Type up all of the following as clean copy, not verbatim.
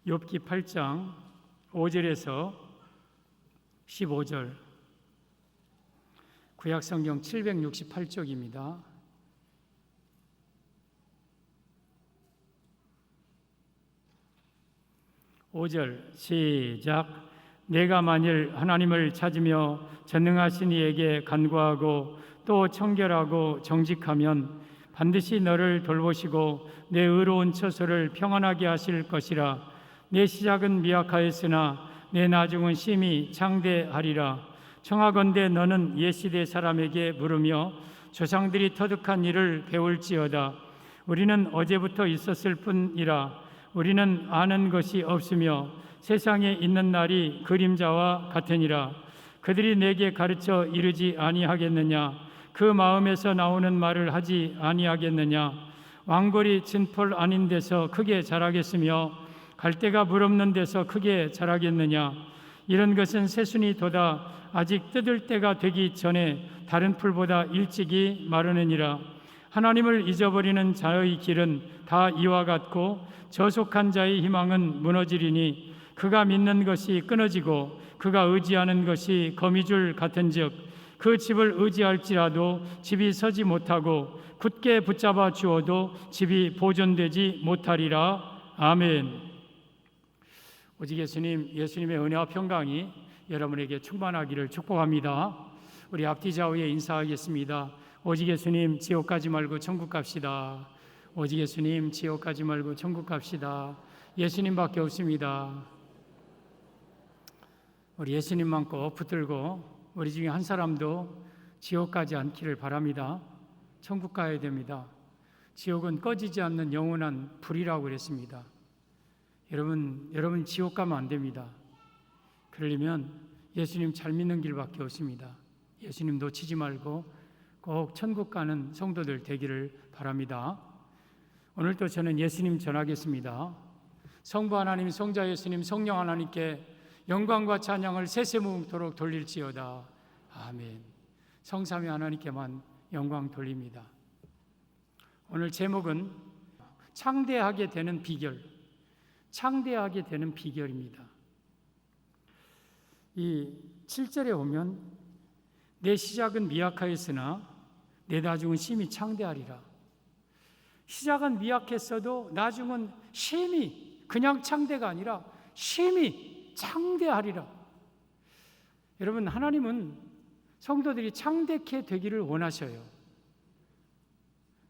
욥기 8장 5절에서 15절, 구약성경 768쪽입니다. 5절 시작. 내가 만일 하나님을 찾으며 전능하신 이에게 간구하고 또 청결하고 정직하면 반드시 너를 돌보시고 내 의로운 처소를 평안하게 하실 것이라. 내 시작은 미약하였으나 내 나중은 심히 창대하리라. 청하건대 너는 옛시대 사람에게 물으며 조상들이 터득한 일을 배울지어다. 우리는 어제부터 있었을 뿐이라. 우리는 아는 것이 없으며 세상에 있는 날이 그림자와 같으니라. 그들이 내게 가르쳐 이르지 아니하겠느냐? 그 마음에서 나오는 말을 하지 아니하겠느냐? 왕벌이 진폴 아닌 데서 크게 자라겠으며 갈대가 물 없는 데서 크게 자라겠느냐? 이런 것은 새순이 돋아 아직 뜯을 때가 되기 전에 다른 풀보다 일찍이 마르느니라. 하나님을 잊어버리는 자의 길은 다 이와 같고 저속한 자의 희망은 무너지리니 그가 믿는 것이 끊어지고 그가 의지하는 것이 거미줄 같은즉 그 집을 의지할지라도 집이 서지 못하고 굳게 붙잡아 주어도 집이 보존되지 못하리라. 아멘. 오직 예수님의 은혜와 평강이 여러분에게 충만하기를 축복합니다. 우리 앞뒤 좌우에 인사하겠습니다. 오직 예수님, 지옥 가지 말고 천국 갑시다. 오직 예수님, 지옥 가지 말고 천국 갑시다. 예수님밖에 없습니다. 우리 예수님만 꼭 붙들고 우리 중에 한 사람도 지옥 가지 않기를 바랍니다. 천국 가야 됩니다. 지옥은 꺼지지 않는 영원한 불이라고 그랬습니다. 여러분 지옥 가면 안 됩니다. 그러려면 예수님 잘 믿는 길밖에 없습니다. 예수님 놓치지 말고 꼭 천국 가는 성도들 되기를 바랍니다. 오늘도 저는 예수님 전하겠습니다. 성부 하나님, 성자 예수님, 성령 하나님께 영광과 찬양을 세세무궁토록 돌릴지어다. 아멘. 성삼위 하나님께만 영광 돌립니다. 오늘 제목은 창대하게 되는 비결, 창대하게 되는 비결입니다. 이 7절에 보면 내 시작은 미약하였으나 내 나중은 심히 창대하리라. 시작은 미약했어도 나중은 심히, 그냥 창대가 아니라 심히 창대하리라. 여러분, 하나님은 성도들이 창대케 되기를 원하셔요.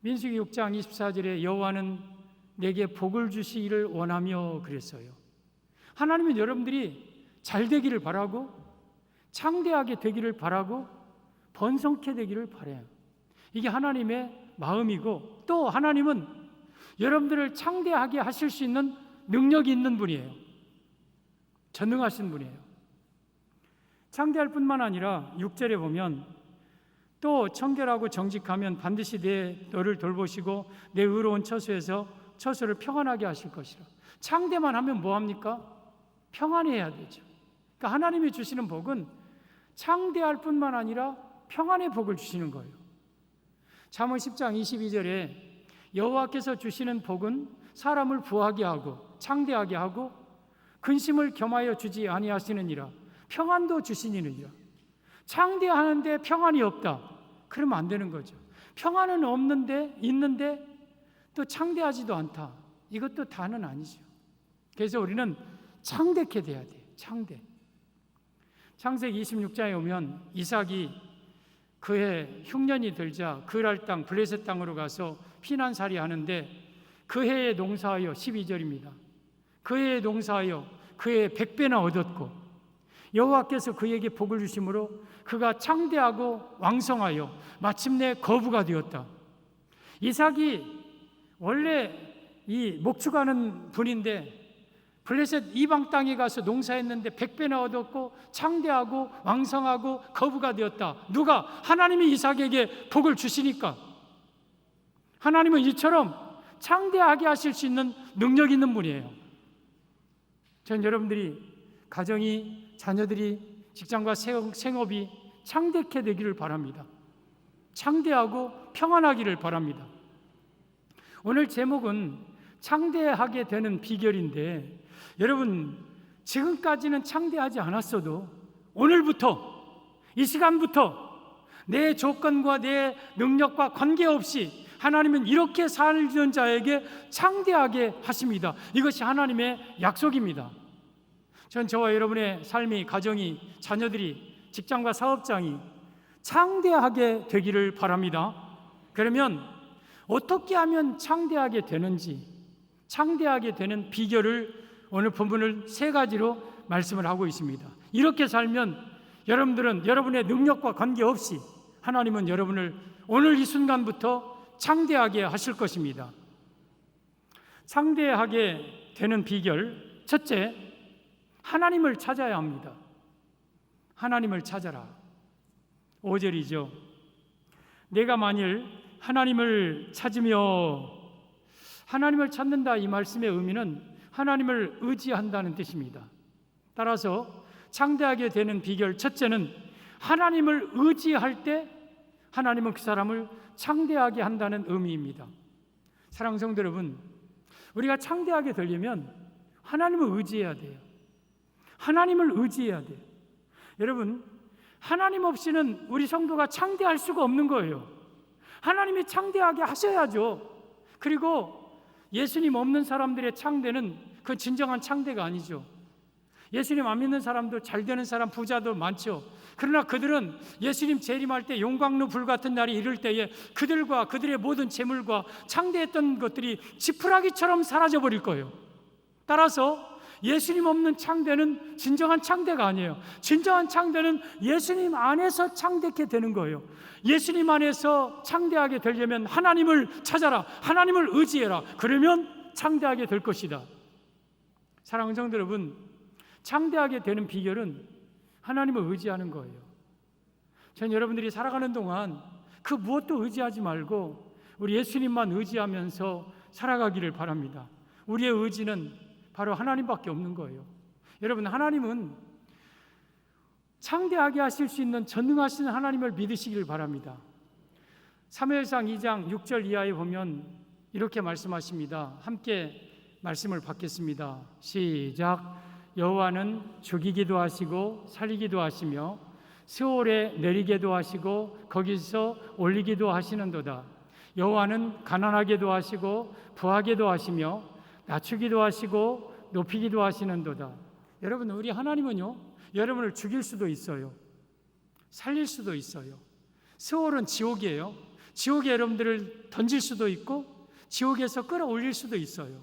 민수기 6장 24절에 여호와는 내게 복을 주시기를 원하며 그랬어요. 하나님은 여러분들이 잘 되기를 바라고 창대하게 되기를 바라고 번성케 되기를 바라요. 이게 하나님의 마음이고, 또 하나님은 여러분들을 창대하게 하실 수 있는 능력이 있는 분이에요. 전능하신 분이에요. 창대할 뿐만 아니라 6절에 보면 또 청결하고 정직하면 반드시 너를 돌보시고 내 의로운 처소를 평안하게 하실 것이라. 창대만 하면 뭐합니까? 평안해야 되죠. 그러니까 하나님이 주시는 복은 창대할 뿐만 아니라 평안의 복을 주시는 거예요. 잠언 10장 22절에 여호와께서 주시는 복은 사람을 부하게 하고 창대하게 하고 근심을 겸하여 주지 아니하시느니라. 평안도 주시니라. 창대하는데 평안이 없다. 그러면 안 되는 거죠. 평안은 있는데 또 창대하지도 않다. 이것도 다는 아니죠. 그래서 우리는 창대케 돼야 돼요. 창대. 창세기 26장에 오면 이삭이 그해 흉년이 들자 그랄 땅 블레셋 땅으로 가서 피난살이 하는데 그 해에 농사하여 12절입니다. 그 해에 농사하여 그 해에 100배나 얻었고 여호와께서 그에게 복을 주심으로 그가 창대하고 왕성하여 마침내 거부가 되었다. 이삭이 원래 이 목축하는 분인데 블레셋 이방 땅에 가서 농사했는데 100배나 얻었고 창대하고 왕성하고 거부가 되었다. 누가? 하나님이 이삭에게 복을 주시니까. 하나님은 이처럼 창대하게 하실 수 있는 능력 있는 분이에요. 전 여러분들이 가정이, 자녀들이, 직장과 생업이 창대케 되기를 바랍니다. 창대하고 평안하기를 바랍니다. 오늘 제목은 창대하게 되는 비결인데, 여러분 지금까지는 창대하지 않았어도 오늘부터, 이 시간부터 내 조건과 내 능력과 관계없이 하나님은 이렇게 살던 자에게 창대하게 하십니다. 이것이 하나님의 약속입니다. 전 저와 여러분의 삶이, 가정이, 자녀들이, 직장과 사업장이 창대하게 되기를 바랍니다. 그러면 어떻게 하면 창대하게 되는지, 창대하게 되는 비결을 오늘 본문을 3가지로 말씀을 하고 있습니다. 이렇게 살면 여러분들은 여러분의 능력과 관계없이 하나님은 여러분을 오늘 이 순간부터 창대하게 하실 것입니다. 창대하게 되는 비결, 첫째, 하나님을 찾아야 합니다. 하나님을 찾아라. 5절이죠. 내가 만일 하나님을 찾으며, 하나님을 찾는다, 이 말씀의 의미는 하나님을 의지한다는 뜻입니다. 따라서 창대하게 되는 비결 첫째는 하나님을 의지할 때 하나님은 그 사람을 창대하게 한다는 의미입니다. 사랑하는 성도 여러분, 우리가 창대하게 되려면 하나님을 의지해야 돼요. 하나님을 의지해야 돼요. 여러분, 하나님 없이는 우리 성도가 창대할 수가 없는 거예요. 하나님이 창대하게 하셔야죠. 그리고 예수님 없는 사람들의 창대는 그 진정한 창대가 아니죠. 예수님 안 믿는 사람도, 잘 되는 사람, 부자도 많죠. 그러나 그들은 예수님 재림할 때 용광로 불같은 날이 이를 때에 그들과 그들의 모든 재물과 창대했던 것들이 지푸라기처럼 사라져버릴 거예요. 따라서 예수님 없는 창대는 진정한 창대가 아니에요. 진정한 창대는 예수님 안에서 창대케 되는 거예요. 예수님 안에서 창대하게 되려면 하나님을 찾아라, 하나님을 의지해라. 그러면 창대하게 될 것이다. 사랑하는 성도 여러분, 창대하게 되는 비결은 하나님을 의지하는 거예요. 전 여러분들이 살아가는 동안 그 무엇도 의지하지 말고 우리 예수님만 의지하면서 살아가기를 바랍니다. 우리의 의지는 바로 하나님밖에 없는 거예요. 여러분, 하나님은 창대하게 하실 수 있는 전능하신 하나님을 믿으시기를 바랍니다. 사무엘상 2장 6절 이하에 보면 이렇게 말씀하십니다. 함께 말씀을 받겠습니다. 시작. 여호와는 죽이기도 하시고 살리기도 하시며 스올에 내리게도 하시고 거기서 올리기도 하시는도다. 여호와는 가난하게도 하시고 부하게도 하시며 낮추기도 하시고 높이기도 하시는도다. 여러분, 우리 하나님은요, 여러분을 죽일 수도 있어요. 살릴 수도 있어요. 스올은 지옥이에요. 지옥에 여러분들을 던질 수도 있고 지옥에서 끌어올릴 수도 있어요.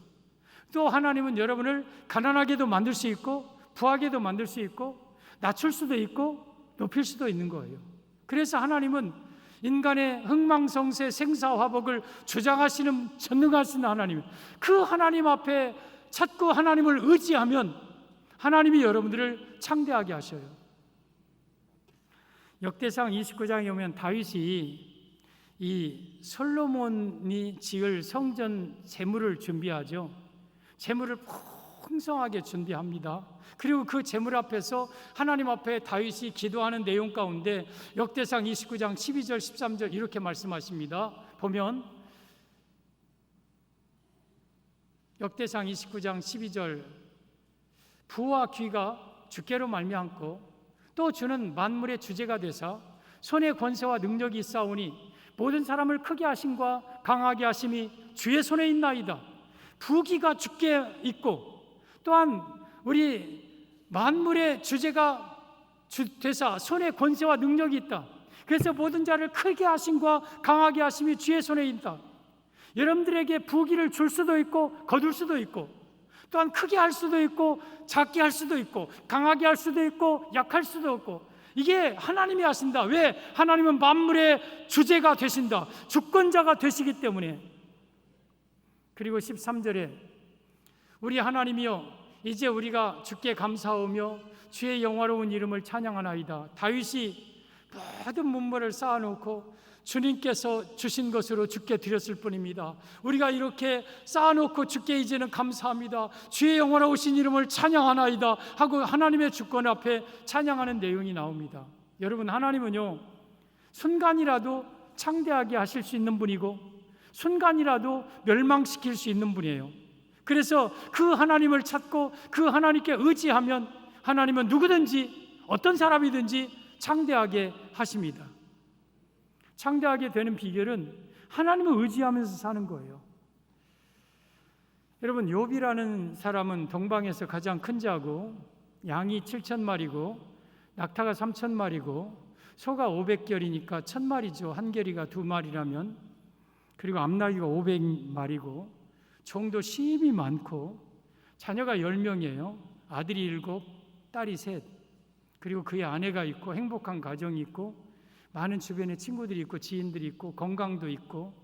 또 하나님은 여러분을 가난하게도 만들 수 있고 부하게도 만들 수 있고 낮출 수도 있고 높일 수도 있는 거예요. 그래서 하나님은 인간의 흥망성쇠 생사화복을 주장하시는 전능하신 하나님, 그 하나님 앞에 찾고 하나님을 의지하면 하나님이 여러분들을 창대하게 하셔요. 역대상 29장에 오면 다윗이 이 솔로몬이 지을 성전 제물을 준비하죠. 제물을 풍성하게 준비합니다. 그리고 그 제물 앞에서 하나님 앞에 다윗이 기도하는 내용 가운데 역대상 29장 12절 13절 이렇게 말씀하십니다. 보면 역대상 29장 12절, 부와 귀가 주께로 말미암고 또 주는 만물의 주제가 되사 손의 권세와 능력이 있사오니 모든 사람을 크게 하심과 강하게 하심이 주의 손에 있나이다. 부귀가 주께 있고 또한 우리 만물의 주제가 되사 손에 권세와 능력이 있다. 그래서 모든 자를 크게 하심과 강하게 하심이 주의 손에 있다. 여러분들에게 부귀를 줄 수도 있고 거둘 수도 있고 또한 크게 할 수도 있고 작게 할 수도 있고 강하게 할 수도 있고 약할 수도 있고, 이게 하나님이 하신다. 왜? 하나님은 만물의 주제가 되신다. 주권자가 되시기 때문에. 그리고 13절에 우리 하나님이여 이제 우리가 주께 감사하며 주의 영화로운 이름을 찬양하나이다. 다윗이 모든 문물을 쌓아놓고 주님께서 주신 것으로 주께 드렸을 뿐입니다. 우리가 이렇게 쌓아놓고 주께 이제는 감사합니다. 주의 영화로우신 이름을 찬양하나이다 하고 하나님의 주권 앞에 찬양하는 내용이 나옵니다. 여러분, 하나님은요, 순간이라도 창대하게 하실 수 있는 분이고 순간이라도 멸망시킬 수 있는 분이에요. 그래서 그 하나님을 찾고 그 하나님께 의지하면 하나님은 누구든지 어떤 사람이든지 창대하게 하십니다. 창대하게 되는 비결은 하나님을 의지하면서 사는 거예요. 여러분, 욥이라는 사람은 동방에서 가장 큰 자고 양이 7,000마리고 낙타가 3,000마리고 소가 500결이니까 1,000마리죠. 한 결이가 2마리라면. 그리고 암나귀가 500마리고 종도 심히 많고 자녀가 10명이에요. 아들이 7, 딸이 3. 그리고 그의 아내가 있고 행복한 가정이 있고 많은 주변에 친구들이 있고 지인들이 있고 건강도 있고.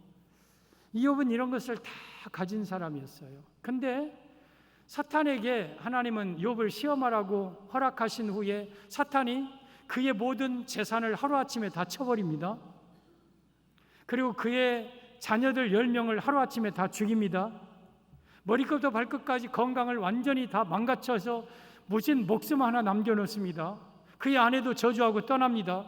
이욥은 이런 것을 다 가진 사람이었어요. 근데 사탄에게 하나님은 욥을 시험하라고 허락하신 후에 사탄이 그의 모든 재산을 하루아침에 다 쳐버립니다. 그리고 그의 자녀들 10명을 하루아침에 다 죽입니다. 머리끝부터 발끝까지 건강을 완전히 다 망가쳐서 모진 목숨 하나 남겨놓습니다. 그의 아내도 저주하고 떠납니다.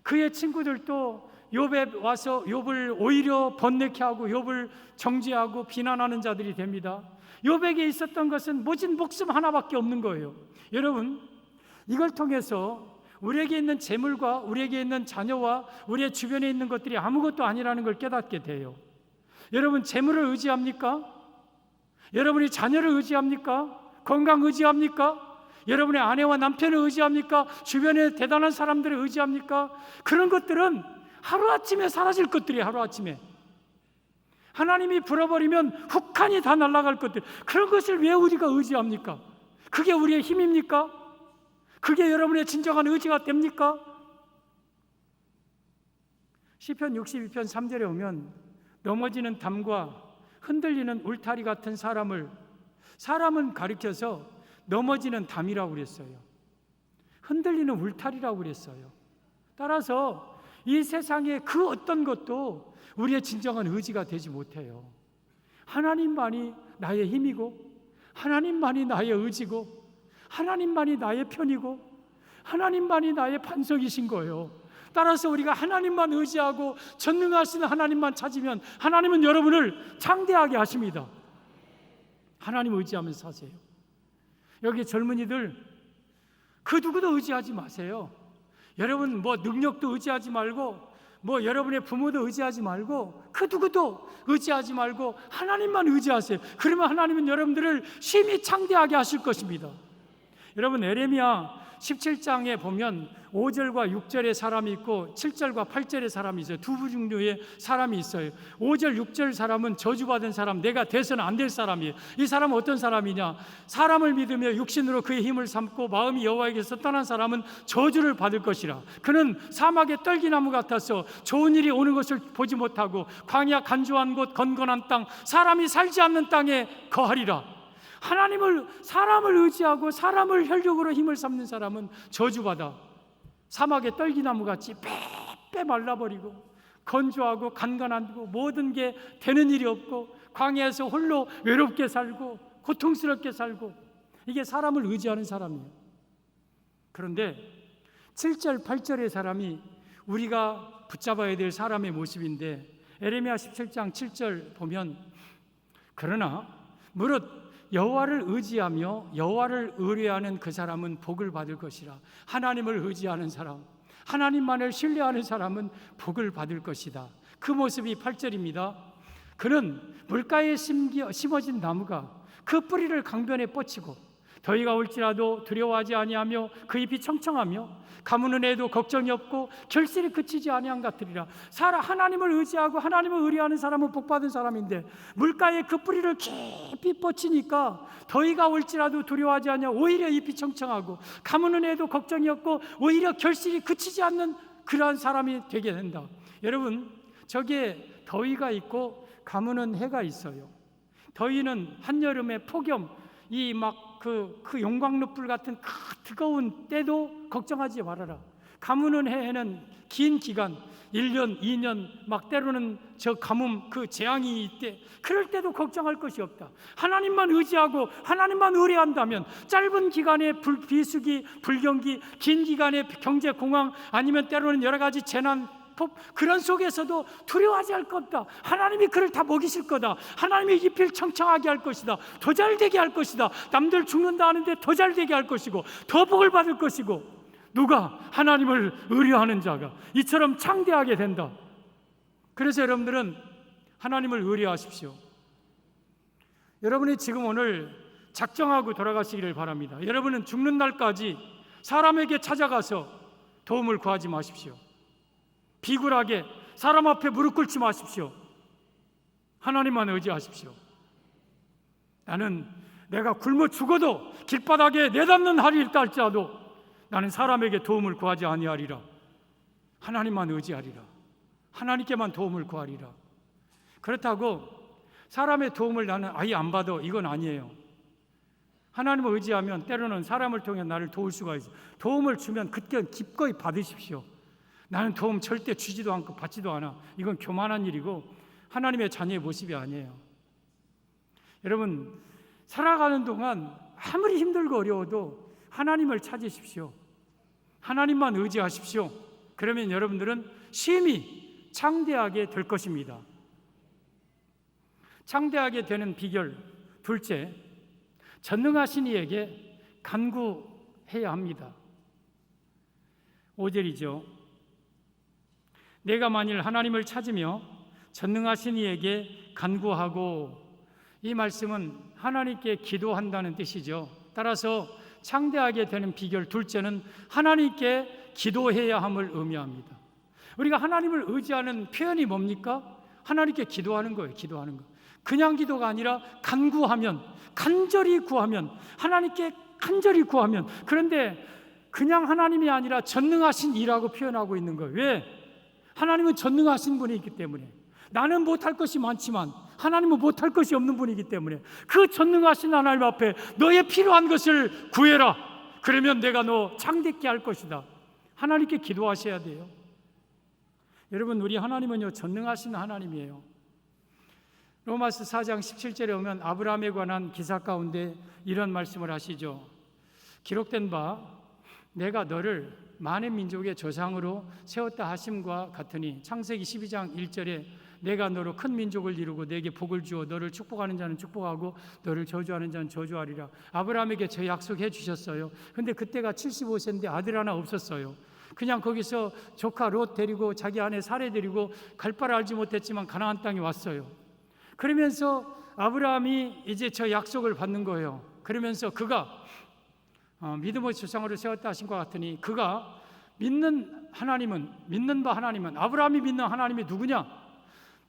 그의 친구들도 욥에 와서 욥을 오히려 번뇌케 하고 욥을 정죄하고 비난하는 자들이 됩니다. 욥에게 있었던 것은 모진 목숨 하나밖에 없는 거예요. 여러분, 이걸 통해서 우리에게 있는 재물과 우리에게 있는 자녀와 우리의 주변에 있는 것들이 아무것도 아니라는 걸 깨닫게 돼요. 여러분, 재물을 의지합니까? 여러분이 자녀를 의지합니까? 건강 의지합니까? 여러분의 아내와 남편을 의지합니까? 주변에 대단한 사람들을 의지합니까? 그런 것들은 하루아침에 사라질 것들이에요. 하루아침에 하나님이 불어버리면 훅하니 다 날아갈 것들, 그런 것을 왜 우리가 의지합니까? 그게 우리의 힘입니까? 그게 여러분의 진정한 의지가 됩니까? 시편 62편 3절에 오면 넘어지는 담과 흔들리는 울타리 같은 사람은 가리켜서 넘어지는 담이라고 그랬어요. 흔들리는 울타리라고 그랬어요. 따라서 이 세상의 그 어떤 것도 우리의 진정한 의지가 되지 못해요. 하나님만이 나의 힘이고 하나님만이 나의 의지고 하나님만이 나의 편이고 하나님만이 나의 반석이신 거예요. 따라서 우리가 하나님만 의지하고 전능하신 하나님만 찾으면 하나님은 여러분을 창대하게 하십니다. 하나님 의지하면서 사세요. 여기 젊은이들 그 누구도 의지하지 마세요. 여러분 능력도 의지하지 말고 여러분의 부모도 의지하지 말고 그 누구도 의지하지 말고 하나님만 의지하세요. 그러면 하나님은 여러분들을 심히 창대하게 하실 것입니다. 여러분, 에레미야 17장에 보면 5절과 6절의 사람이 있고 7절과 8절의 사람이 있어요. 두 종류의 사람이 있어요. 5절, 6절 사람은 저주받은 사람, 내가 돼서는 안 될 사람이에요. 이 사람은 어떤 사람이냐? 사람을 믿으며 육신으로 그의 힘을 삼고 마음이 여호와에게서 떠난 사람은 저주를 받을 것이라. 그는 사막의 떨기나무 같아서 좋은 일이 오는 것을 보지 못하고 광야 간조한 곳 건건한 땅, 사람이 살지 않는 땅에 거하리라. 사람을 의지하고 사람을 혈육으로 힘을 삼는 사람은 저주받아 사막의 떨기나무같이 빼빼 말라버리고 건조하고 간간하고 모든 게 되는 일이 없고 광야에서 홀로 외롭게 살고 고통스럽게 살고, 이게 사람을 의지하는 사람이에요. 그런데 7절, 8절의 사람이 우리가 붙잡아야 될 사람의 모습인데, 에레미야 17장 7절 보면, 그러나 무릇 여호와를 의지하며 여호와를 의뢰하는 그 사람은 복을 받을 것이라. 하나님을 의지하는 사람, 하나님만을 신뢰하는 사람은 복을 받을 것이다. 그 모습이 8절입니다. 그는 물가에 심어진 나무가 그 뿌리를 강변에 뻗치고 더위가 올지라도 두려워하지 아니하며 그 잎이 청청하며 가무는 애도 걱정이 없고 결실이 그치지 아니한 같으리라. 하나님을 의지하고 하나님을 의뢰하는 사람은 복받은 사람인데, 물가에 그 뿌리를 깊이 뻗치니까 더위가 올지라도 두려워하지 아니하, 오히려 잎이 청청하고 가무는 애도 걱정이 없고 오히려 결실이 그치지 않는 그러한 사람이 되게 된다. 여러분, 저기에 더위가 있고 가무는 해가 있어요. 더위는 한여름의 폭염, 그 용광로불 같은 뜨거운 때도 걱정하지 말아라. 가무는 해에는 긴 기간 1년, 2년 때로는 저 가뭄 그 재앙이 있대. 그럴 때도 걱정할 것이 없다. 하나님만 의지하고 하나님만 의뢰한다면 짧은 기간의 비수기, 불경기, 긴 기간의 경제 공황, 아니면 때로는 여러 가지 재난, 그런 속에서도 두려워하지 할 것다. 하나님이 그를 다 먹이실 거다. 하나님이 잎을 청청하게 할 것이다. 더 잘되게 할 것이다. 남들 죽는다 하는데 더 잘되게 할 것이고 더 복을 받을 것이고, 누가? 하나님을 의뢰하는 자가 이처럼 창대하게 된다. 그래서 여러분들은 하나님을 의뢰하십시오. 여러분이 지금 오늘 작정하고 돌아가시기를 바랍니다. 여러분은 죽는 날까지 사람에게 찾아가서 도움을 구하지 마십시오. 비굴하게 사람 앞에 무릎 꿇지 마십시오. 하나님만 의지하십시오. 나는 내가 굶어 죽어도 길바닥에 내담는 할이 있다 할지라도 나는 사람에게 도움을 구하지 아니하리라. 하나님만 의지하리라. 하나님께만 도움을 구하리라. 그렇다고 사람의 도움을 나는 아예 안 받아, 이건 아니에요. 하나님을 의지하면 때로는 사람을 통해 나를 도울 수가 있어요. 도움을 주면 그때 기꺼이 받으십시오. 나는 도움 절대 주지도 않고 받지도 않아. 이건 교만한 일이고 하나님의 자녀의 모습이 아니에요. 여러분, 살아가는 동안 아무리 힘들고 어려워도 하나님을 찾으십시오. 하나님만 의지하십시오. 그러면 여러분들은 심히 창대하게 될 것입니다. 창대하게 되는 비결 둘째, 전능하신 이에게 간구해야 합니다. 5절이죠. 내가 만일 하나님을 찾으며 전능하신 이에게 간구하고, 이 말씀은 하나님께 기도한다는 뜻이죠. 따라서 창대하게 되는 비결 둘째는 하나님께 기도해야 함을 의미합니다. 우리가 하나님을 의지하는 표현이 뭡니까? 하나님께 기도하는 거예요. 기도하는 거. 그냥 기도가 아니라 간구하면, 간절히 구하면, 하나님께 간절히 구하면. 그런데 그냥 하나님이 아니라 전능하신 이라고 표현하고 있는 거예요. 왜? 하나님은 전능하신 분이기 때문에. 나는 못할 것이 많지만 하나님은 못할 것이 없는 분이기 때문에 그 전능하신 하나님 앞에 너의 필요한 것을 구해라. 그러면 내가 너 창대케 할 것이다. 하나님께 기도하셔야 돼요. 여러분, 우리 하나님은요 전능하신 하나님이에요. 로마서 4장 17절에 오면 아브라함에 관한 기사 가운데 이런 말씀을 하시죠. 기록된 바 내가 너를 많은 민족의 조상으로 세웠다 하심과 같으니, 창세기 12장 1절에 내가 너로 큰 민족을 이루고 내게 복을 주어 너를 축복하는 자는 축복하고 너를 저주하는 자는 저주하리라. 아브라함에게 저 약속해 주셨어요. 근데 그때가 75세인데 아들 하나 없었어요. 그냥 거기서 조카 롯 데리고 자기 아내 사레 데리고 갈 바를 알지 못했지만 가나안 땅에 왔어요. 그러면서 아브라함이 이제 저 약속을 받는 거예요. 그러면서 그가 믿음의 조상으로 세웠다 하신 것 같으니, 그가 믿는 바 하나님은, 아브라함이 믿는 하나님이 누구냐?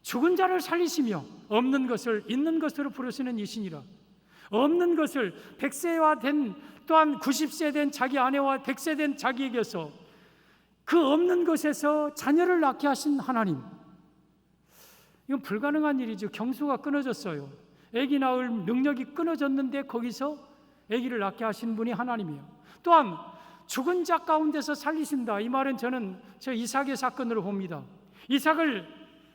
죽은 자를 살리시며 없는 것을 있는 것으로 부르시는 이시니라. 없는 것을 100세와 된, 또한 90세 된 자기 아내와 100세 된 자기에게서 그 없는 것에서 자녀를 낳게 하신 하나님. 이건 불가능한 일이죠. 경수가 끊어졌어요. 아기 낳을 능력이 끊어졌는데 거기서 아기를 낳게 하신 분이 하나님이에요. 또한 죽은 자 가운데서 살리신다. 이 말은 저는 저 이삭의 사건으로 봅니다. 이삭을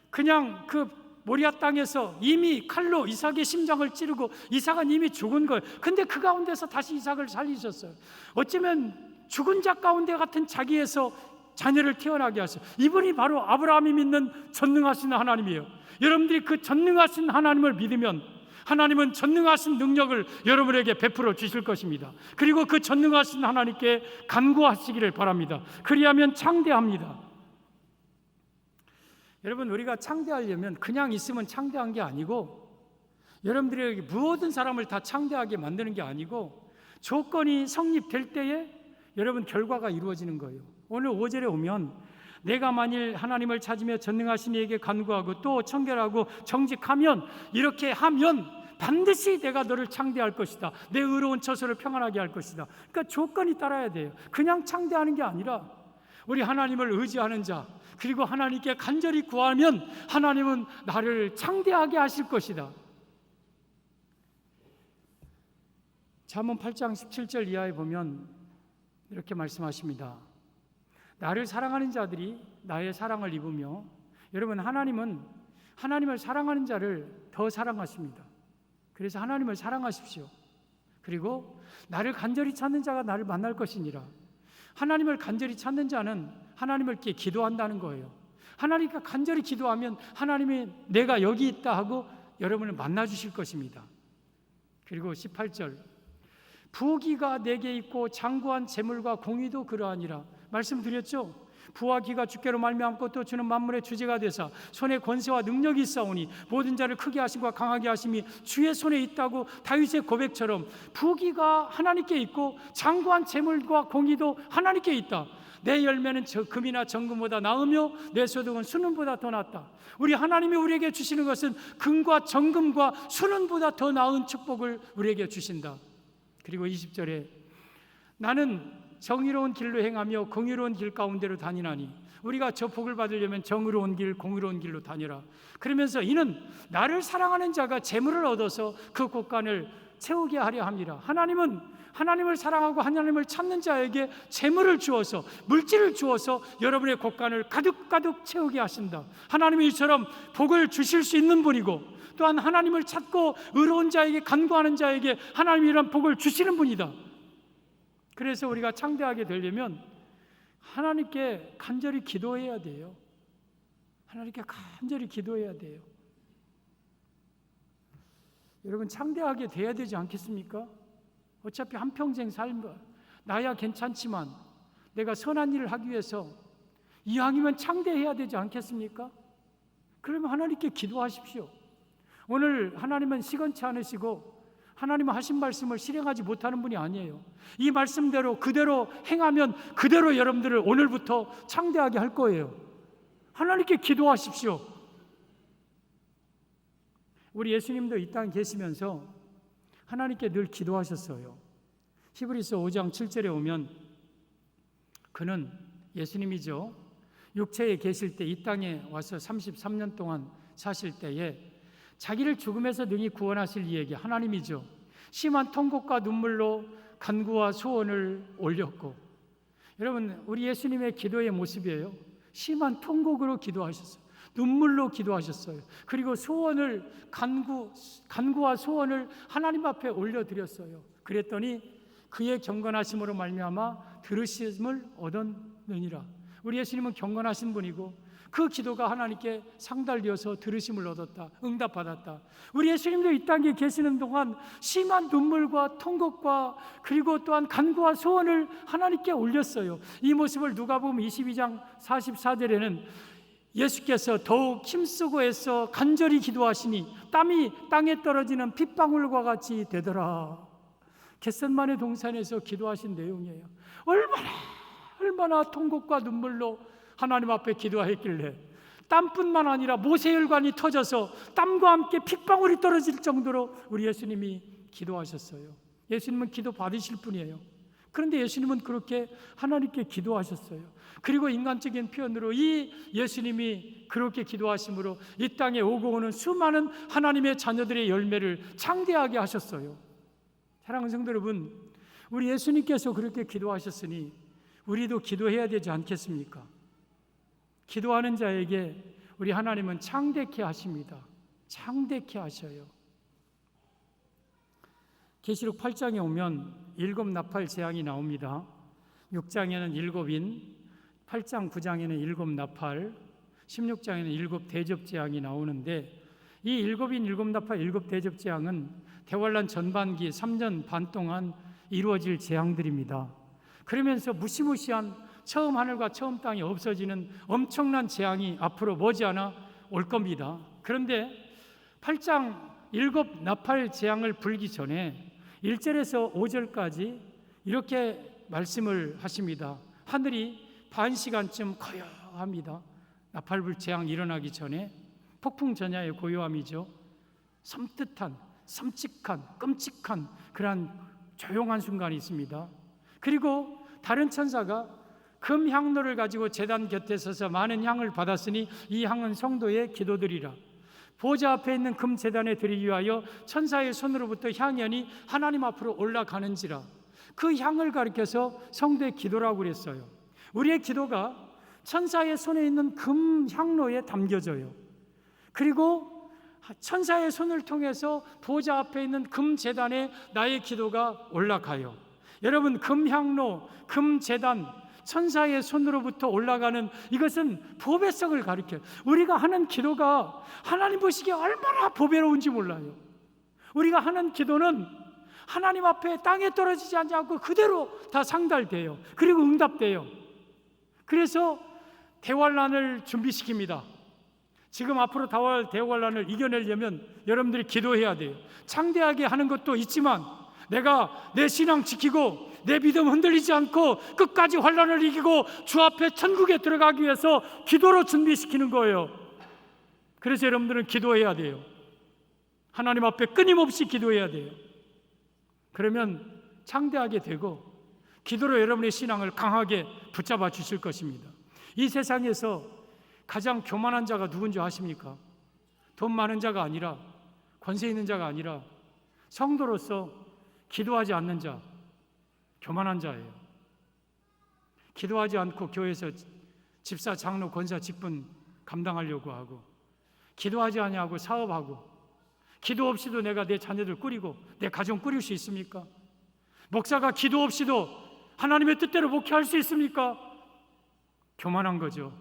그냥 그 모리아 땅에서 이미 칼로 이삭의 심장을 찌르고 이삭은 이미 죽은 거예요. 근데 그 가운데서 다시 이삭을 살리셨어요. 어쩌면 죽은 자 가운데 같은 자기에서 자녀를 태어나게 하셔요. 이분이 바로 아브라함이 믿는 전능하신 하나님이에요. 여러분들이 그 전능하신 하나님을 믿으면 하나님은 전능하신 능력을 여러분에게 베풀어 주실 것입니다. 그리고 그 전능하신 하나님께 간구하시기를 바랍니다. 그리하면 창대합니다. 여러분, 우리가 창대하려면 그냥 있으면 창대한 게 아니고, 여러분들이 모든 사람을 다 창대하게 만드는 게 아니고, 조건이 성립될 때에 여러분 결과가 이루어지는 거예요. 오늘 5절에 오면 내가 만일 하나님을 찾으며 전능하신 이에게 간구하고 또 청결하고 정직하면, 이렇게 하면 반드시 내가 너를 창대할 것이다. 내 의로운 처소를 평안하게 할 것이다. 그러니까 조건이 따라야 돼요. 그냥 창대하는 게 아니라 우리 하나님을 의지하는 자, 그리고 하나님께 간절히 구하면 하나님은 나를 창대하게 하실 것이다. 잠언 8장 17절 이하에 보면 이렇게 말씀하십니다. 나를 사랑하는 자들이 나의 사랑을 입으며, 여러분, 하나님은 하나님을 사랑하는 자를 더 사랑하십니다. 그래서 하나님을 사랑하십시오. 그리고 나를 간절히 찾는 자가 나를 만날 것이니라. 하나님을 간절히 찾는 자는 하나님을 기도한다는 거예요. 하나님께 간절히 기도하면 하나님이 내가 여기 있다 하고 여러분을 만나 주실 것입니다. 그리고 18절, 부귀가 내게 있고 장구한 재물과 공의도 그러하니라. 말씀드렸죠? 부와 기가 주께로 말미암고 또 주는 만물의 주제가 되사 손에 권세와 능력이 있사오니 모든 자를 크게 하심과 강하게 하심이 주의 손에 있다고 다윗의 고백처럼 부귀가 하나님께 있고 장구한 재물과 공의도 하나님께 있다. 내 열매는 금이나 정금보다 나으며 내 소득은 수는보다 더 낫다. 우리 하나님이 우리에게 주시는 것은 금과 정금과 수는보다 더 나은 축복을 우리에게 주신다. 그리고 20절에 나는 정의로운 길로 행하며 공의로운 길 가운데로 다니나니 우리가 저 복을 받으려면 정의로운 길, 공의로운 길로 다니라. 그러면서 이는 나를 사랑하는 자가 재물을 얻어서 그 곳간을 채우게 하려 함이라. 하나님은 하나님을 사랑하고 하나님을 찾는 자에게 재물을 주어서, 물질을 주어서 여러분의 곳간을 가득가득 채우게 하신다. 하나님이 이처럼 복을 주실 수 있는 분이고 또한 하나님을 찾고 의로운 자에게, 간구하는 자에게 하나님이 이런 복을 주시는 분이다. 그래서 우리가 창대하게 되려면 하나님께 간절히 기도해야 돼요. 하나님께 간절히 기도해야 돼요. 여러분, 창대하게 돼야 되지 않겠습니까? 어차피 한평생 삶, 나야 괜찮지만 내가 선한 일을 하기 위해서 이왕이면 창대해야 되지 않겠습니까? 그러면 하나님께 기도하십시오. 오늘 하나님은 시건치 않으시고 하나님은 하신 말씀을 실행하지 못하는 분이 아니에요. 이 말씀대로 그대로 행하면 그대로 여러분들을 오늘부터 창대하게 할 거예요. 하나님께 기도하십시오. 우리 예수님도 이 땅에 계시면서 하나님께 늘 기도하셨어요. 히브리서 5장 7절에 오면 그는, 예수님이죠, 육체에 계실 때 이 땅에 와서 33년 동안 사실 때에 자기를 죽음에서 능히 구원하실 이에게, 하나님이죠, 심한 통곡과 눈물로 간구와 소원을 올렸고, 여러분, 우리 예수님의 기도의 모습이에요. 심한 통곡으로 기도하셨어요. 눈물로 기도하셨어요. 그리고 소원을, 간구와 소원을 하나님 앞에 올려드렸어요. 그랬더니 그의 경건하심으로 말미암아 들으심을 얻었느니라. 우리 예수님은 경건하신 분이고 그 기도가 하나님께 상달되어서 들으심을 얻었다, 응답받았다. 우리 예수님도 이 땅에 계시는 동안 심한 눈물과 통곡과 그리고 또한 간구와 소원을 하나님께 올렸어요. 이 모습을 누가복음 22장 44절에는 예수께서 더욱 힘쓰고 애써 간절히 기도하시니 땀이 땅에 떨어지는 핏방울과 같이 되더라. 겟셋마네 동산에서 기도하신 내용이에요. 얼마나 통곡과 눈물로 하나님 앞에 기도했길래 땀뿐만 아니라 모세혈관이 터져서 땀과 함께 핏방울이 떨어질 정도로 우리 예수님이 기도하셨어요. 예수님은 기도 받으실 분이에요. 그런데 예수님은 그렇게 하나님께 기도하셨어요. 그리고 인간적인 표현으로 이 예수님이 그렇게 기도하심으로 이 땅에 오고 오는 수많은 하나님의 자녀들의 열매를 창대하게 하셨어요. 사랑하는 성도 여러분, 우리 예수님께서 그렇게 기도하셨으니 우리도 기도해야 되지 않겠습니까? 기도하는 자에게 우리 하나님은 창대케 하십니다. 창대케 하셔요. 계시록 8장에 오면 7 나팔 재앙이 나옵니다. 6장에는 7인, 8장 9장에는 7 나팔, 16장에는 7 대접 재앙이 나오는데 이 7인 7 나팔 7 대접 재앙은 대환란 전반기 3년 반 동안 이루어질 재앙들입니다. 그러면서 무시무시한 처음 하늘과 처음 땅이 없어지는 엄청난 재앙이 앞으로 머지않아 올 겁니다. 그런데 8장 7 나팔 재앙을 불기 전에 1절에서 5절까지 이렇게 말씀을 하십니다. 하늘이 반 시간쯤 고요합니다. 나팔불 재앙 일어나기 전에 폭풍 전야의 고요함이죠. 섬뜩한, 섬찟한, 끔찍한 그러한 조용한 순간이 있습니다. 그리고 다른 천사가 금 향로를 가지고 제단 곁에 서서 많은 향을 받았으니 이 향은 성도의 기도드리라. 보좌 앞에 있는 금 제단에 드리기 위하여 천사의 손으로부터 향연이 하나님 앞으로 올라가는지라. 그 향을 가리켜서 성도의 기도라고 그랬어요. 우리의 기도가 천사의 손에 있는 금 향로에 담겨져요. 그리고 천사의 손을 통해서 보좌 앞에 있는 금 제단에 나의 기도가 올라가요. 여러분, 금 향로, 금 제단, 천사의 손으로부터 올라가는 이것은 보배성을 가리켜요. 우리가 하는 기도가 하나님 보시기에 얼마나 보배로운지 몰라요. 우리가 하는 기도는 하나님 앞에 땅에 떨어지지 않고 그대로 다 상달돼요. 그리고 응답돼요. 그래서 대환란을 준비시킵니다. 지금 앞으로 다가올 대환란을 이겨내려면 여러분들이 기도해야 돼요. 창대하게 하는 것도 있지만 내가 내 신앙 지키고 내 믿음 흔들리지 않고 끝까지 환란을 이기고 주 앞에 천국에 들어가기 위해서 기도로 준비시키는 거예요. 그래서 여러분들은 기도해야 돼요. 하나님 앞에 끊임없이 기도해야 돼요. 그러면 창대하게 되고 기도로 여러분의 신앙을 강하게 붙잡아 주실 것입니다. 이 세상에서 가장 교만한 자가 누군지 아십니까? 돈 많은 자가 아니라, 권세 있는 자가 아니라 성도로서 기도하지 않는 자, 교만한 자예요. 기도하지 않고 교회에서 집사, 장로, 권사, 직분 감당하려고 하고, 기도하지 않냐고 사업하고, 기도 없이도 내가 내 자녀들 꾸리고 내 가정 꾸릴 수 있습니까? 목사가 기도 없이도 하나님의 뜻대로 목회할 수 있습니까? 교만한 거죠.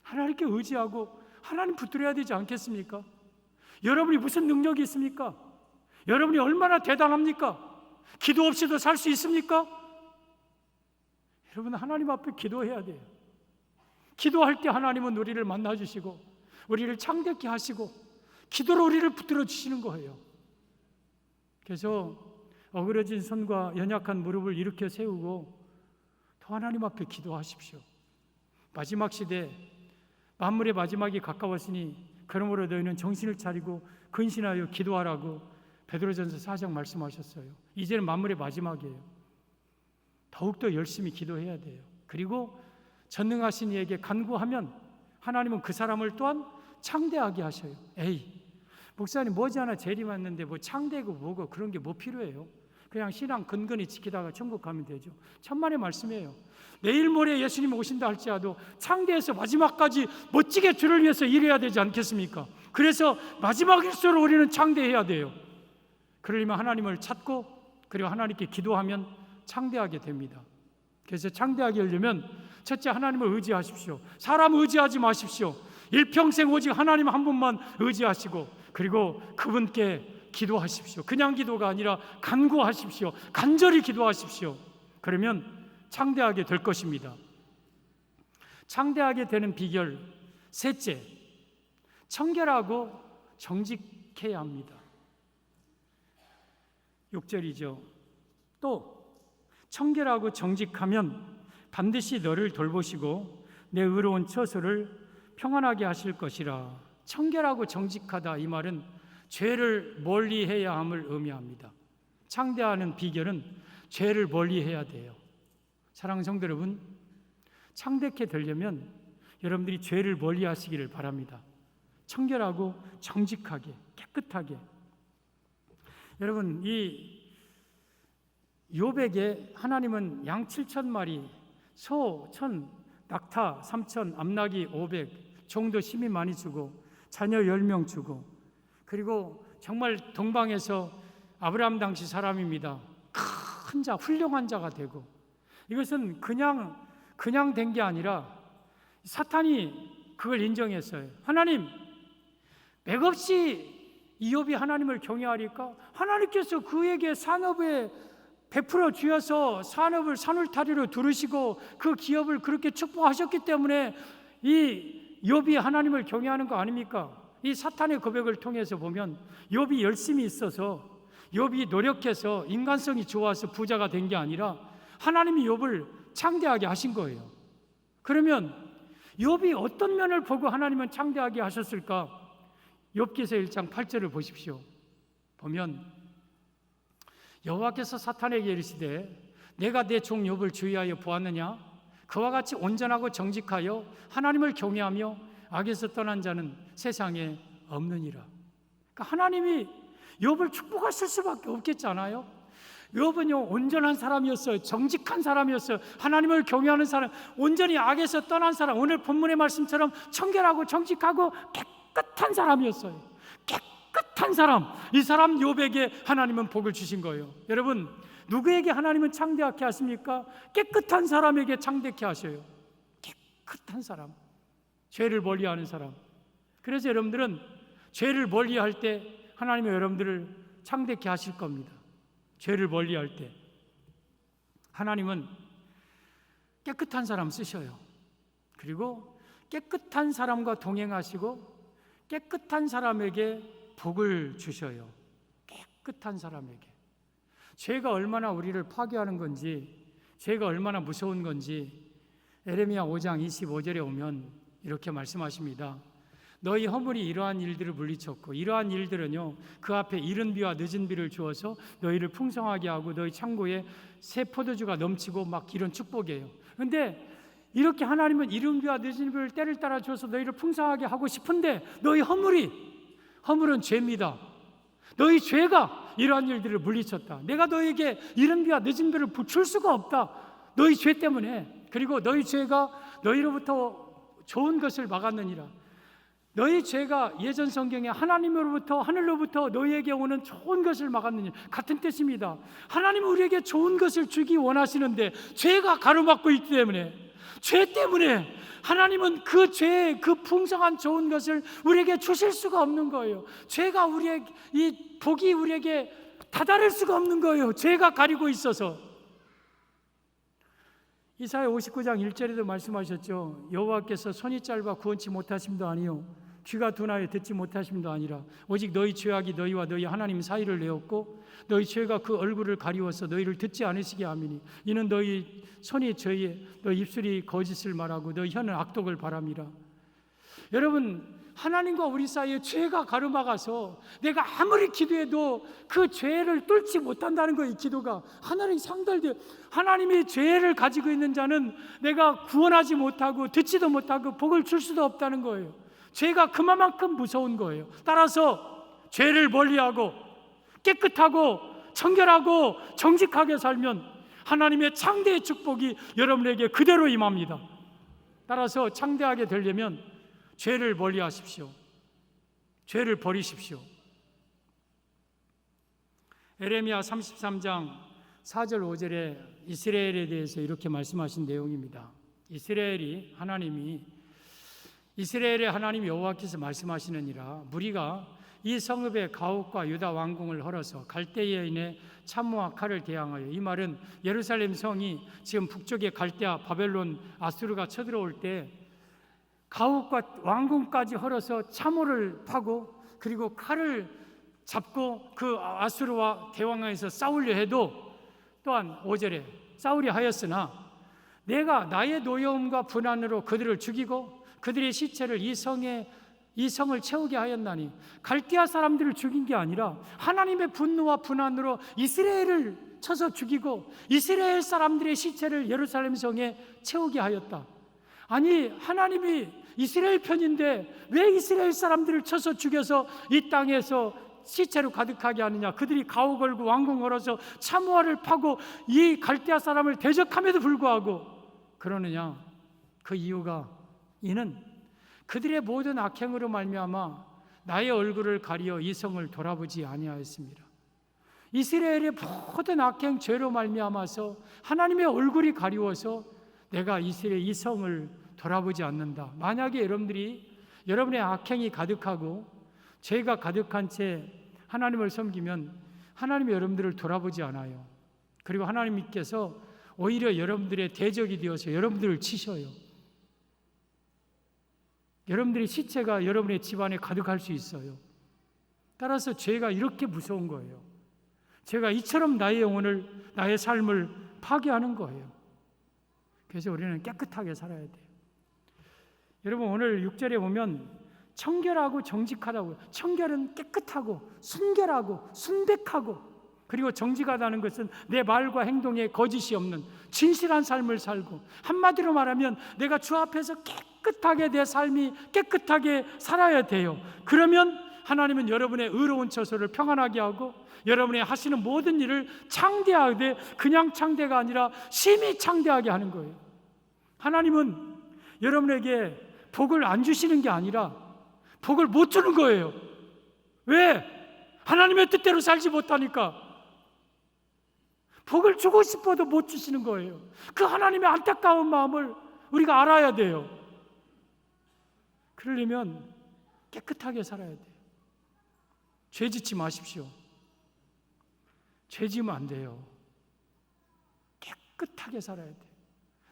하나님께 의지하고 하나님 붙들어야 되지 않겠습니까? 여러분이 무슨 능력이 있습니까? 여러분이 얼마나 대단합니까? 기도 없이도 살 수 있습니까? 여러분, 하나님 앞에 기도해야 돼요. 기도할 때 하나님은 우리를 만나주시고 우리를 창대케 하시고 기도로 우리를 붙들어 주시는 거예요. 그래서 어그러진 손과 연약한 무릎을 일으켜 세우고 더 하나님 앞에 기도하십시오. 마지막 시대, 만물의 마지막이 가까웠으니 그러므로 너희는 정신을 차리고 근신하여 기도하라고 베드로전서 4장 말씀하셨어요. 이제는 만물의 마지막이에요. 더욱더 열심히 기도해야 돼요. 그리고 전능하신 이에게 간구하면 하나님은 그 사람을 또한 창대하게 하셔요. 에이, 목사님 머지않아 재림했는데 뭐 창대고 뭐고 그런 게 뭐 필요해요? 그냥 신앙 근근히 지키다가 천국 가면 되죠. 천만의 말씀이에요. 내일 모레 예수님 오신다 할지라도 창대해서 마지막까지 멋지게 주를 위해서 일해야 되지 않겠습니까? 그래서 마지막일수록 우리는 창대해야 돼요. 그러려면 하나님을 찾고 그리고 하나님께 기도하면 창대하게 됩니다. 그래서 창대하게 하려면 첫째, 하나님을 의지하십시오. 사람 의지하지 마십시오. 일평생 오직 하나님 한 분만 의지하시고 그리고 그분께 기도하십시오. 그냥 기도가 아니라 간구하십시오. 간절히 기도하십시오. 그러면 창대하게 될 것입니다. 창대하게 되는 비결 셋째, 청결하고 정직해야 합니다. 6절이죠. 또 청결하고 정직하면 반드시 너를 돌보시고 내 의로운 처소를 평안하게 하실 것이라. 청결하고 정직하다, 이 말은 죄를 멀리해야 함을 의미합니다. 창대하는 비결은 죄를 멀리해야 돼요. 사랑하는 성도 여러분, 창대케 되려면 여러분들이 죄를 멀리하시기를 바랍니다. 청결하고 정직하게, 깨끗하게. 여러분, 이 욥에게 하나님은 양 7,000마리, 소 1,000, 낙타 3,000, 암나귀 500, 종도 심히 많이 주고 자녀 10명 주고, 그리고 정말 동방에서 아브라함 당시 사람입니다. 큰 자, 훌륭한 자가 되고, 이것은 그냥 된 게 아니라 사탄이 그걸 인정했어요. 하나님, 맥없이 이욥이 하나님을 경외하리까? 하나님께서 그에게 산업에 베풀어 주셔서 산업을 산울타리로 두르시고 그 기업을 그렇게 축복하셨기 때문에 이 욥이 하나님을 경외하는 거 아닙니까? 이 사탄의 고백을 통해서 보면 욥이 열심히 있어서, 욥이 노력해서 인간성이 좋아서 부자가 된 게 아니라 하나님이 욥을 창대하게 하신 거예요. 그러면 욥이 어떤 면을 보고 하나님은 창대하게 하셨을까? 욥기서 1장 8절을 보십시오. 보면 여호와께서 사탄에게 이르시되 내가 내 종 욥을 주의하여 보았느냐? 그와 같이 온전하고 정직하여 하나님을 경외하며 악에서 떠난 자는 세상에 없느니라. 그러니까 하나님이 욥을 축복하실 수밖에 없겠잖아요. 욥은요, 온전한 사람이었어요. 정직한 사람이었어요. 하나님을 경외하는 사람, 온전히 악에서 떠난 사람, 오늘 본문의 말씀처럼 청결하고 정직하고 깨끗한 사람이었어요. 깨끗한 사람, 이 사람 욥에게 하나님은 복을 주신 거예요. 여러분, 누구에게 하나님은 창대하게 하십니까? 깨끗한 사람에게 창대케 하셔요. 깨끗한 사람, 죄를 멀리하는 사람. 그래서 여러분들은 죄를 멀리할 때 하나님은 여러분들을 창대케 하실 겁니다. 죄를 멀리할 때 하나님은 깨끗한 사람 쓰셔요. 그리고 깨끗한 사람과 동행하시고 깨끗한 사람에게 복을 주셔요. 깨끗한 사람에게. 죄가 얼마나 우리를 파괴하는 건지, 죄가 얼마나 무서운 건지 에레미야 5장 25절에 오면 이렇게 말씀하십니다. 너희 허물이 이러한 일들을 물리쳤고, 이러한 일들은요 그 앞에 이른 비와 늦은 비를 주어서 너희를 풍성하게 하고 너희 창고에 새 포도주가 넘치고 막 이런 축복이에요. 그런데 이렇게 하나님은 이른 비와 늦은 비를 때를 따라 주어서 너희를 풍성하게 하고 싶은데 너희 허물은 죄입니다. 너희 죄가 이러한 일들을 물리쳤다. 내가 너희에게 이른 비와 늦은 비를 줄 수가 없다. 너희 죄 때문에. 그리고 너희 죄가 너희로부터 좋은 것을 막았느니라. 너희 죄가 예전 성경에 하나님으로부터, 하늘로부터 너희에게 오는 좋은 것을 막았느니 같은 뜻입니다. 하나님은 우리에게 좋은 것을 주기 원하시는데 죄가 가로막고 있기 때문에, 죄 때문에 하나님은 그 죄의 그 풍성한 좋은 것을 우리에게 주실 수가 없는 거예요. 죄가 우리에게, 이 복이 우리에게 다다를 수가 없는 거예요. 죄가 가리고 있어서. 이사야 59장 1절에도 말씀하셨죠. 여호와께서 손이 짧아 구원치 못하심도 아니요 귀가 둔하여 듣지 못하심도 아니라 오직 너희 죄악이 너희와 너희 하나님 사이를 내었고 너희 죄가 그 얼굴을 가리워서 너희를 듣지 않으시게 함이니 이는 너희 손이 죄에 너희 입술이 거짓을 말하고 너희 혀는 악독을 바람이라. 여러분, 하나님과 우리 사이에 죄가 가로막아서 내가 아무리 기도해도 그 죄를 뚫지 못한다는 거예요. 이 기도가 하나님이 상달돼요. 하나님이 죄를 가지고 있는 자는 내가 구원하지 못하고 듣지도 못하고 복을 줄 수도 없다는 거예요. 죄가 그만큼 무서운 거예요. 따라서 죄를 멀리하고 깨끗하고 청결하고 정직하게 살면 하나님의 창대의 축복이 여러분에게 그대로 임합니다. 따라서 창대하게 되려면 죄를 멀리하십시오. 죄를 버리십시오. 에레미야 33장 4절 5절에 이스라엘에 대해서 이렇게 말씀하신 내용입니다. 이스라엘의 하나님 여호와께서 말씀하시느니라. 무리가 이 성읍의 가옥과 유다 왕궁을 헐어서 갈대아인의 참모와 칼을 대항하여, 이 말은 예루살렘 성이 지금 북쪽에 갈대아 바벨론 아수르가 쳐들어올 때 가옥과 왕궁까지 헐어서 참호를 파고 그리고 칼을 잡고 그 아수르와 대왕에서 싸우려 해도 또한 5절에 싸우려 하였으나 내가 나의 노여움과 분한으로 그들을 죽이고 그들의 시체를 이 성을 채우게 하였나니, 갈대아 사람들을 죽인 게 아니라 하나님의 분노와 분한으로 이스라엘을 쳐서 죽이고 이스라엘 사람들의 시체를 예루살렘 성에 채우게 하였다. 아니, 하나님이 이스라엘 편인데 왜 이스라엘 사람들을 쳐서 죽여서 이 땅에서 시체로 가득하게 하느냐? 그들이 가옥 걸고 왕궁 걸어서 참호화를 파고 이 갈대아 사람을 대적함에도 불구하고 그러느냐? 그 이유가, 이는 그들의 모든 악행으로 말미암아 나의 얼굴을 가리어 이 성을 돌아보지 아니하였습니다. 이스라엘의 모든 악행 죄로 말미암아서 하나님의 얼굴이 가리워서 내가 이스라엘 이 성을 돌아보지 않는다. 만약에 여러분의 악행이 가득하고 죄가 가득한 채 하나님을 섬기면 하나님이 여러분들을 돌아보지 않아요. 그리고 하나님께서 오히려 여러분들의 대적이 되어서 여러분들을 치셔요. 여러분들의 시체가 여러분의 집안에 가득할 수 있어요. 따라서 죄가 이렇게 무서운 거예요. 죄가 이처럼 나의 영혼을, 나의 삶을 파괴하는 거예요. 그래서 우리는 깨끗하게 살아야 돼요. 여러분, 오늘 6절에 보면 청결하고 정직하다고요. 청결은 깨끗하고 순결하고 순백하고, 그리고 정직하다는 것은 내 말과 행동에 거짓이 없는 진실한 삶을 살고, 한마디로 말하면 내가 주 앞에서 깨끗하게 내 삶이 깨끗하게 살아야 돼요. 그러면 하나님은 여러분의 의로운 처소를 평안하게 하고 여러분의 하시는 모든 일을 창대하되 그냥 창대가 아니라 심히 창대하게 하는 거예요. 하나님은 여러분에게 복을 안 주시는 게 아니라 복을 못 주는 거예요. 왜? 하나님의 뜻대로 살지 못하니까. 복을 주고 싶어도 못 주시는 거예요. 그 하나님의 안타까운 마음을 우리가 알아야 돼요. 그러려면 깨끗하게 살아야 돼요. 죄 짓지 마십시오. 죄 지으면 안 돼요. 깨끗하게 살아야 돼요.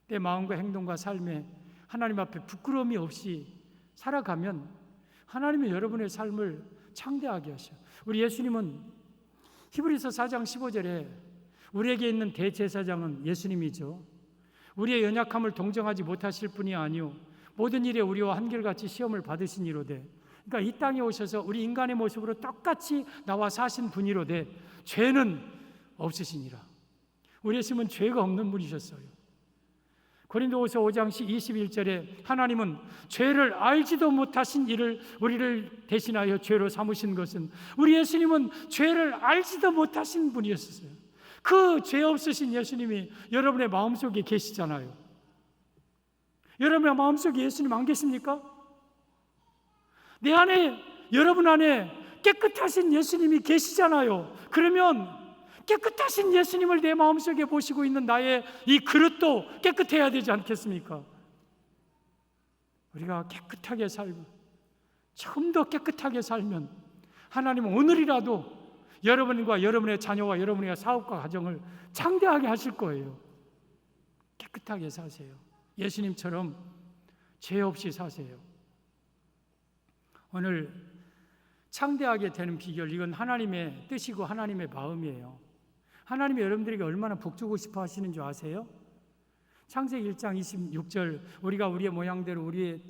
내 마음과 행동과 삶에 하나님 앞에 부끄러움이 없이 살아가면 하나님은 여러분의 삶을 창대하게 하셔요. 우리 예수님은 히브리서 4장 15절에 우리에게 있는 대제사장은 예수님이죠. 우리의 연약함을 동정하지 못하실 분이 아니요 모든 일에 우리와 한결같이 시험을 받으신 이로되, 그러니까 이 땅에 오셔서 우리 인간의 모습으로 똑같이 나와 사신 분이로되 죄는 없으시니라. 우리 예수님은 죄가 없는 분이셨어요. 고린도후서 5장 21절에 하나님은 죄를 알지도 못하신 이를 우리를 대신하여 죄로 삼으신 것은, 우리 예수님은 죄를 알지도 못하신 분이었어요. 그 죄 없으신 예수님이 여러분의 마음속에 계시잖아요. 여러분의 마음속에 예수님 안 계십니까? 내 안에, 여러분 안에 깨끗하신 예수님이 계시잖아요. 그러면 깨끗하신 예수님을 내 마음속에 모시고 있는 나의 이 그릇도 깨끗해야 되지 않겠습니까? 우리가 깨끗하게 살고 좀 더 깨끗하게 살면 하나님은 오늘이라도 여러분과 여러분의 자녀와 여러분의 사업과 가정을 창대하게 하실 거예요. 깨끗하게 사세요. 예수님처럼 죄 없이 사세요. 오늘 창대하게 되는 비결, 이건 하나님의 뜻이고 하나님의 마음이에요. 하나님이 여러분들에게 얼마나 복주고 싶어 하시는 줄 아세요? 창세기 1장 26절 우리가 우리의 모양대로 우리의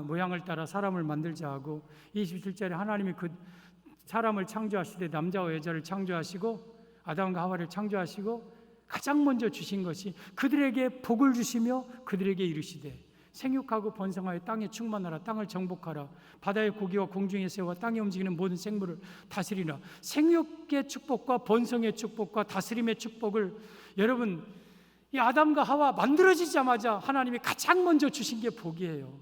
모양을 따라 사람을 만들자 하고, 27절에 하나님이 그 사람을 창조하시되 남자와 여자를 창조하시고 아담과 하와를 창조하시고 가장 먼저 주신 것이 그들에게 복을 주시며 그들에게 이르시되 생육하고 번성하여 땅에 충만하라, 땅을 정복하라, 바다의 고기와 공중의 새와 땅에 움직이는 모든 생물을 다스리라. 생육의 축복과 번성의 축복과 다스림의 축복을, 여러분 이 아담과 하와 만들어지자마자 하나님이 가장 먼저 주신 게 복이에요.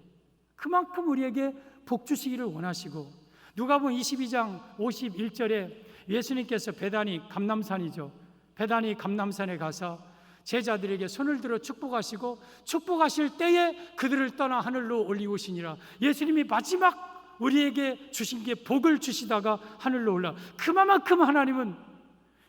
그만큼 우리에게 복 주시기를 원하시고, 누가복음 22장 51절에 예수님께서 베다니 감람산이죠. 베다니 감람산에 가서 제자들에게 손을 들어 축복하시고 축복하실 때에 그들을 떠나 하늘로 올리우시니라. 예수님이 마지막 우리에게 주신 게 복을 주시다가 하늘로 올라. 그만큼 하나님은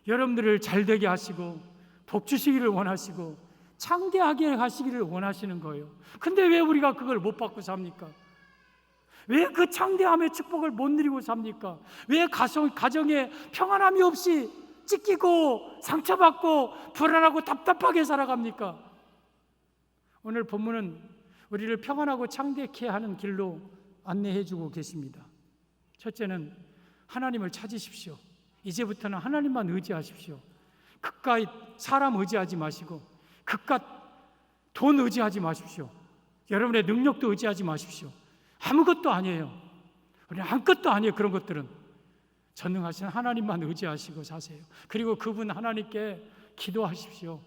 여러분들을 잘되게 하시고 복 주시기를 원하시고 창대하게 하시기를 원하시는 거예요. 근데 왜 우리가 그걸 못 받고 삽니까? 왜 그 창대함의 축복을 못 누리고 삽니까? 왜 가정에 평안함이 없이 찢기고 상처받고 불안하고 답답하게 살아갑니까? 오늘 본문은 우리를 평안하고 창대케 하는 길로 안내해 주고 계십니다. 첫째는 하나님을 찾으십시오. 이제부터는 하나님만 의지하십시오. 그깟 사람 의지하지 마시고 그깟 돈 의지하지 마십시오. 여러분의 능력도 의지하지 마십시오. 아무것도 아니에요. 우리 아무것도 아니에요. 그런 것들은 전능하신 하나님만 의지하시고 사세요. 그리고 그분 하나님께 기도하십시오.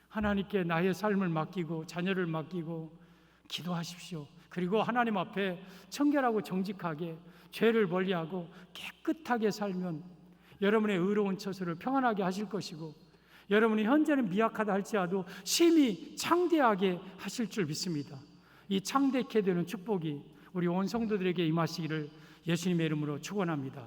하나님께 나의 삶을 맡기고 자녀를 맡기고 기도하십시오. 그리고 하나님 앞에 청결하고 정직하게 죄를 멀리하고 깨끗하게 살면 여러분의 의로운 처소를 평안하게 하실 것이고, 여러분이 현재는 미약하다 할지라도 심히 창대하게 하실 줄 믿습니다. 이 창대케 되는 축복이 우리 온 성도들에게 임하시기를 예수님의 이름으로 축원합니다.